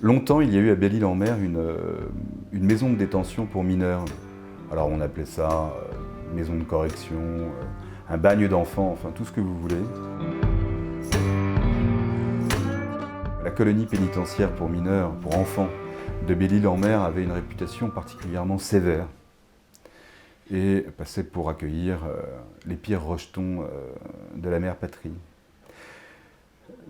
Longtemps, il y a eu à Belle-Île-en-Mer une maison de détention pour mineurs. Alors on appelait ça maison de correction, un bagne d'enfants, enfin tout ce que vous voulez. La colonie pénitentiaire pour mineurs, pour enfants de Belle-Île-en-Mer avait une réputation particulièrement sévère et passait pour accueillir les pires rejetons de la mère patrie.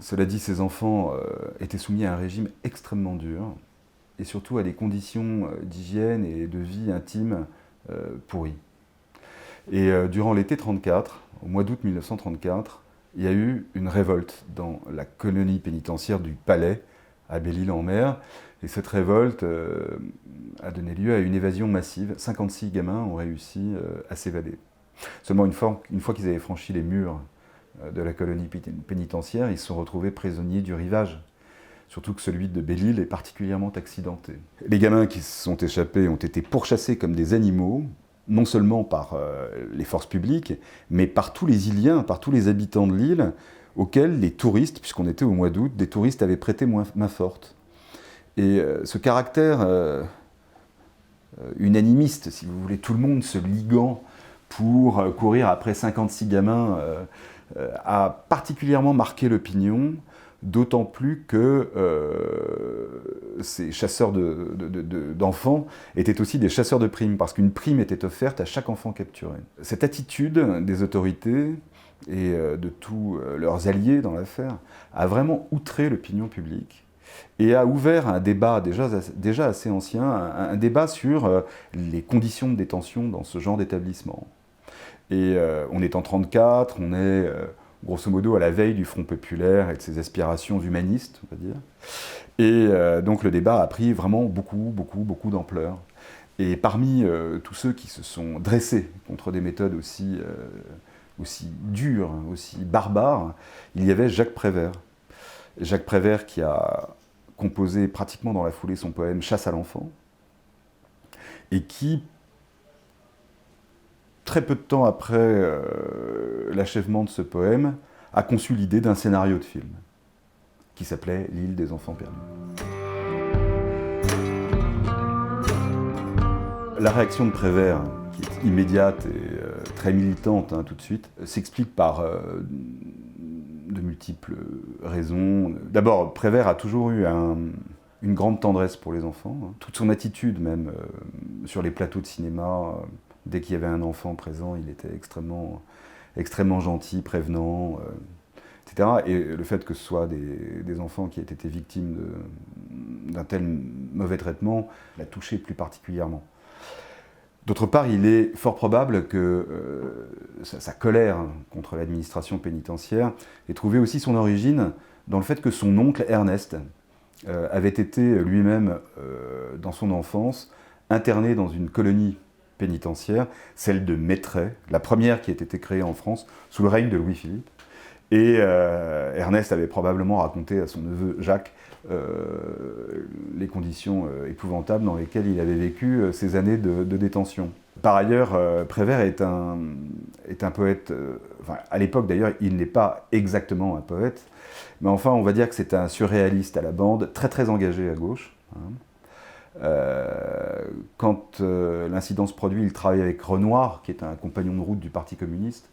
Cela dit, ces enfants étaient soumis à un régime extrêmement dur et surtout à des conditions d'hygiène et de vie intime pourries. Et durant l'été 1934, au mois d'août 1934, il y a eu une révolte dans la colonie pénitentiaire du Palais à Belle-Île-en-Mer. Et cette révolte a donné lieu à une évasion massive. 56 gamins ont réussi à s'évader. Seulement une fois qu'ils avaient franchi les murs de la colonie pénitentiaire, ils se sont retrouvés prisonniers du rivage. Surtout que celui de Belle-Île est particulièrement accidenté. Les gamins qui se sont échappés ont été pourchassés comme des animaux, non seulement par les forces publiques, mais par tous les Iliens, par tous les habitants de l'île, auxquels les touristes, puisqu'on était au mois d'août, des touristes avaient prêté main forte. Et ce caractère unanimiste, si vous voulez, tout le monde se liguant pour courir après 56 gamins, a particulièrement marqué l'opinion, d'autant plus que ces chasseurs d'enfants étaient aussi des chasseurs de primes, parce qu'une prime était offerte à chaque enfant capturé. Cette attitude des autorités et de tous leurs alliés dans l'affaire a vraiment outré l'opinion publique et a ouvert un débat déjà assez ancien, un débat sur les conditions de détention dans ce genre d'établissement. Et on est en 1934, on est grosso modo à la veille du Front populaire et de ses aspirations humanistes, on va dire. Et donc le débat a pris vraiment beaucoup d'ampleur. Et parmi tous ceux qui se sont dressés contre des méthodes aussi dures, aussi barbares, il y avait Jacques Prévert. Jacques Prévert qui a composé pratiquement dans la foulée son poème « Chasse à l'enfant » et qui, très peu de temps après l'achèvement de ce poème, a conçu l'idée d'un scénario de film qui s'appelait « L'île des enfants perdus ». La réaction de Prévert, qui est immédiate et très militante tout de suite, s'explique par de multiples raisons. D'abord, Prévert a toujours eu une grande tendresse pour les enfants. Toute son attitude, même sur les plateaux de cinéma, dès qu'il y avait un enfant présent, il était extrêmement gentil, prévenant, etc. Et le fait que ce soit des enfants qui aient été victimes d'un tel mauvais traitement l'a touché plus particulièrement. D'autre part, il est fort probable que sa colère contre l'administration pénitentiaire ait trouvé aussi son origine dans le fait que son oncle Ernest avait été lui-même, dans son enfance, interné dans une colonie pénitentiaire, celle de Mettray, la première qui a été créée en France sous le règne de Louis-Philippe. Et Ernest avait probablement raconté à son neveu Jacques les conditions épouvantables dans lesquelles il avait vécu ces années de détention. Par ailleurs, Prévert est un poète, enfin, à l'époque d'ailleurs, il n'est pas exactement un poète, mais enfin on va dire que c'est un surréaliste à la bande, très engagé à gauche. Quand l'incident se produit, il travaille avec Renoir, qui est un compagnon de route du Parti communiste.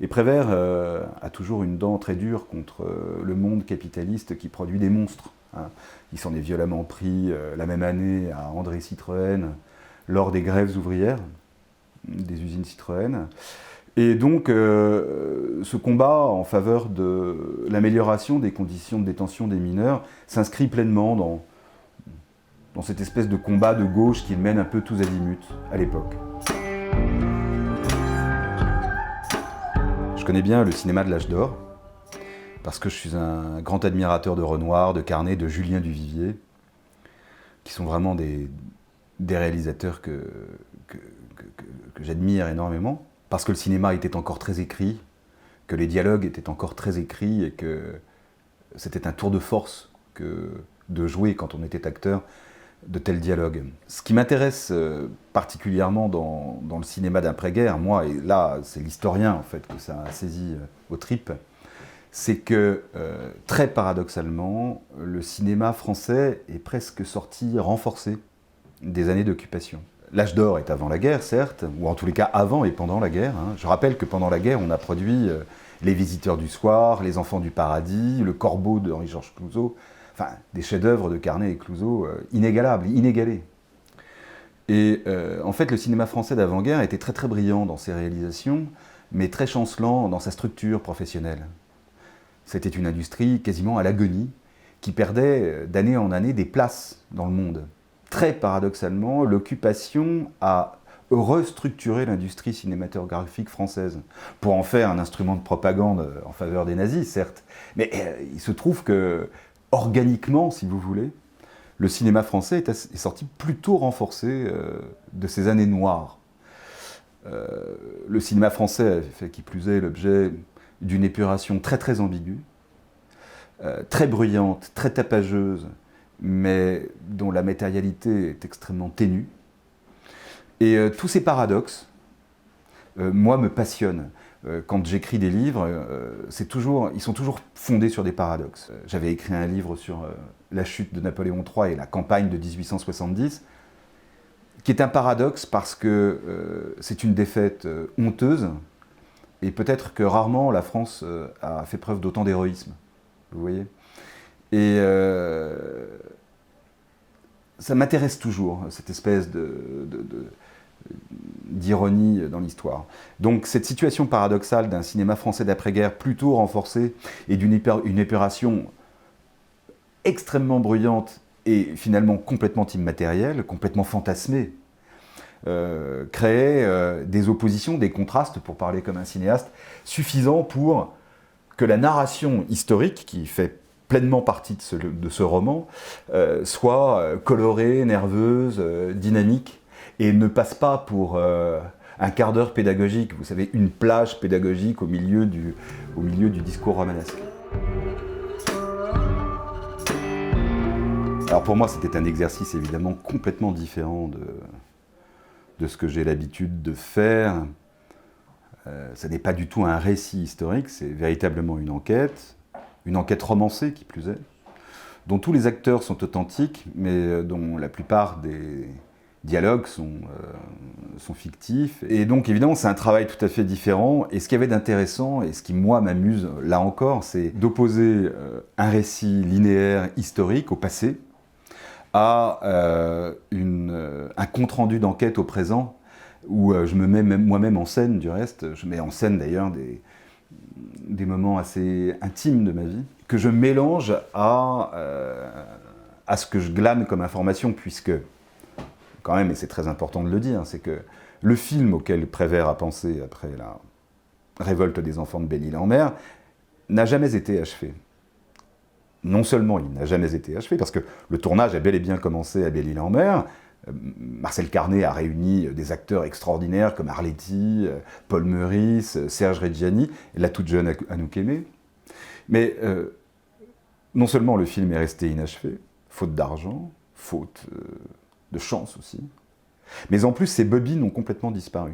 Et Prévert a toujours une dent très dure contre le monde capitaliste qui produit des monstres. Il s'en est violemment pris la même année à André Citroën lors des grèves ouvrières des usines Citroën. Et donc ce combat en faveur de l'amélioration des conditions de détention des mineurs s'inscrit pleinement dans cette espèce de combat de gauche qu'il mène un peu tous azimuts à l'époque. Je connais bien le cinéma de l'âge d'or, parce que je suis un grand admirateur de Renoir, de Carnet, de Julien Duvivier, qui sont vraiment des réalisateurs que j'admire énormément, parce que le cinéma était encore très écrit, que les dialogues étaient encore très écrits, et que c'était un tour de force de jouer, quand on était acteur, de tels dialogues. Ce qui m'intéresse particulièrement dans le cinéma d'après-guerre, moi, et là c'est l'historien en fait que ça a saisi aux tripes, c'est que, très paradoxalement, le cinéma français est presque sorti renforcé des années d'occupation. L'âge d'or est avant la guerre, certes, ou en tous les cas avant et pendant la guerre. Je rappelle que pendant la guerre, on a produit Les Visiteurs du Soir, Les Enfants du Paradis, Le Corbeau de Henri-Georges Clouzot, enfin, des chefs-d'œuvre de Carnet et Clouzot inégalables, inégalés. Et en fait, le cinéma français d'avant-guerre était très très brillant dans ses réalisations, mais très chancelant dans sa structure professionnelle. C'était une industrie quasiment à l'agonie, qui perdait d'année en année des places dans le monde. Très paradoxalement, l'occupation a restructuré l'industrie cinématographique française, pour en faire un instrument de propagande en faveur des nazis, certes, mais il se trouve que, organiquement, si vous voulez, le cinéma français est sorti plutôt renforcé de ces années noires. Le cinéma français fait qui plus est l'objet d'une épuration très très ambiguë, très bruyante, très tapageuse, mais dont la matérialité est extrêmement ténue. Et tous ces paradoxes, moi, me passionnent. Quand j'écris des livres, ils sont toujours fondés sur des paradoxes. J'avais écrit un livre sur la chute de Napoléon III et la campagne de 1870, qui est un paradoxe parce que c'est une défaite honteuse, et peut-être que rarement la France a fait preuve d'autant d'héroïsme. Vous voyez ? Et ça m'intéresse toujours, cette espèce d'ironie dans l'histoire. Donc cette situation paradoxale d'un cinéma français d'après-guerre plutôt renforcé et d'une épuration extrêmement bruyante et finalement complètement immatérielle, complètement fantasmée, créait des oppositions, des contrastes, pour parler comme un cinéaste, suffisants pour que la narration historique, qui fait pleinement partie de ce roman, soit colorée, nerveuse, dynamique, et ne passe pas pour un quart d'heure pédagogique, vous savez, une plage pédagogique au milieu du discours romanesque. Alors pour moi, c'était un exercice évidemment complètement différent de ce que j'ai l'habitude de faire. Ça n'est pas du tout un récit historique, c'est véritablement une enquête romancée qui plus est, dont tous les acteurs sont authentiques, mais dont la plupart des dialogues sont fictifs. Et donc évidemment, c'est un travail tout à fait différent. Et ce qu'il y avait d'intéressant, et ce qui moi m'amuse là encore, c'est d'opposer un récit linéaire historique au passé à un compte-rendu d'enquête au présent, où je me mets moi-même en scène, du reste. Je mets en scène d'ailleurs des moments assez intimes de ma vie, que je mélange à ce que je glane comme information, puisque, quand même, et c'est très important de le dire, c'est que le film auquel Prévert a pensé après la révolte des enfants de Belle-Île-en-Mer n'a jamais été achevé. Non seulement il n'a jamais été achevé, parce que le tournage a bel et bien commencé à Belle-Île-en-Mer. Marcel Carné a réuni des acteurs extraordinaires comme Arletty, Paul Meurice, Serge Reggiani, et la toute jeune Anouk Aimée. Mais non seulement le film est resté inachevé, faute d'argent, faute de chance aussi, mais en plus ses bobines ont complètement disparu.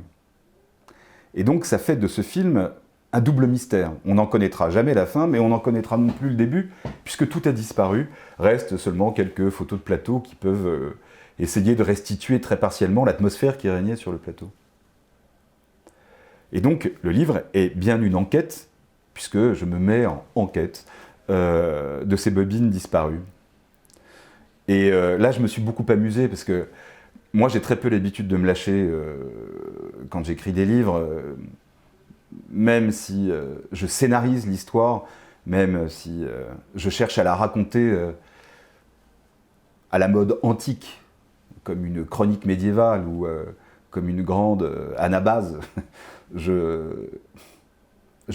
Et donc ça fait de ce film un double mystère. On n'en connaîtra jamais la fin, mais on n'en connaîtra non plus le début, puisque tout a disparu. Restent seulement quelques photos de plateau qui peuvent essayer de restituer très partiellement l'atmosphère qui régnait sur le plateau. Et donc le livre est bien une enquête, puisque je me mets en enquête de ces bobines disparues. Et là, je me suis beaucoup amusé, parce que moi, j'ai très peu l'habitude de me lâcher quand j'écris des livres, même si je scénarise l'histoire, même si je cherche à la raconter à la mode antique, comme une chronique médiévale ou comme une grande anabase, je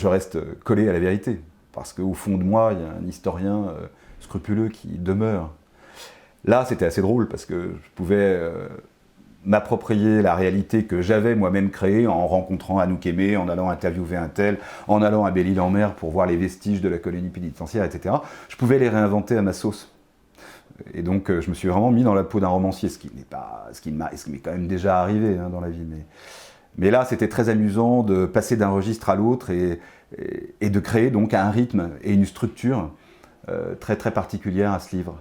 reste collé à la vérité. Parce qu'au fond de moi, il y a un historien scrupuleux qui demeure. Là, c'était assez drôle, parce que je pouvais m'approprier la réalité que j'avais moi-même créée en rencontrant Anouk Aimée, en allant interviewer un tel, en allant à Belle-Île-en-Mer pour voir les vestiges de la colonie pénitentiaire, etc. Je pouvais les réinventer à ma sauce. Et donc, je me suis vraiment mis dans la peau d'un romancier, ce qui m'est quand même déjà arrivé dans la vie. Mais là, c'était très amusant de passer d'un registre à l'autre et et de créer donc un rythme et une structure très très particulière à ce livre.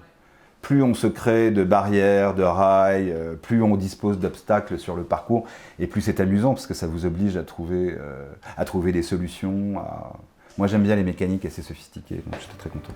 Plus on se crée de barrières, de rails, plus on dispose d'obstacles sur le parcours, et plus c'est amusant parce que ça vous oblige à trouver des solutions. Moi j'aime bien les mécaniques assez sophistiquées, donc j'étais très content.